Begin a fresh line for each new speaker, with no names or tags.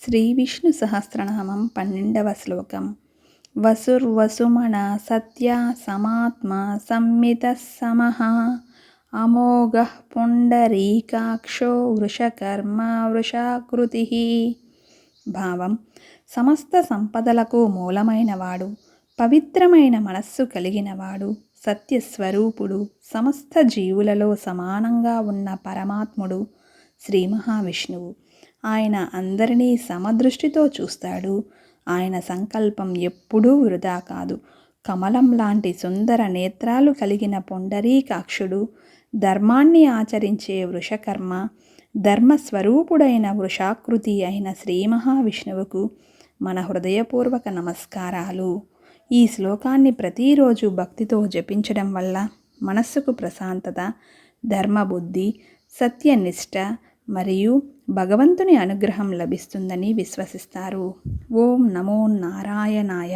శ్రీ విష్ణు సహస్రనామం 12వ శ్లోకం. వసుర్వసుమన సత్య సమాత్మ సంమితః సమః అమోఘః పుండరీకాక్షో వృషకర్మ వృషాకృతిః. భావం: సమస్త సంపదలకు మూలమైనవాడు, పవిత్రమైన మనస్సు కలిగినవాడు, సత్యస్వరూపుడు, సమస్త జీవులలో సమానంగా ఉన్న పరమాత్ముడు శ్రీ మహావిష్ణువు. ఆయన అందరినీ సమదృష్టితో చూస్తాడు. ఆయన సంకల్పం ఎప్పుడూ వృధా కాదు. కమలం లాంటి సుందర నేత్రాలు కలిగిన పుండరీకాక్షుడు, ధర్మాన్ని ఆచరించే వృషకర్మ, ధర్మస్వరూపుడైన వృషాకృతి అయిన శ్రీ మహావిష్ణువుకు మన హృదయపూర్వక నమస్కారాలు. ఈ శ్లోకాన్ని ప్రతిరోజు భక్తితో జపించడం వల్ల మనస్సుకు ప్రశాంతత, ధర్మబుద్ధి, సత్యనిష్ట మరియు భగవంతుని అనుగ్రహం లభిస్తుందని విశ్వసిస్తారు. ఓం నమో నారాయణాయ.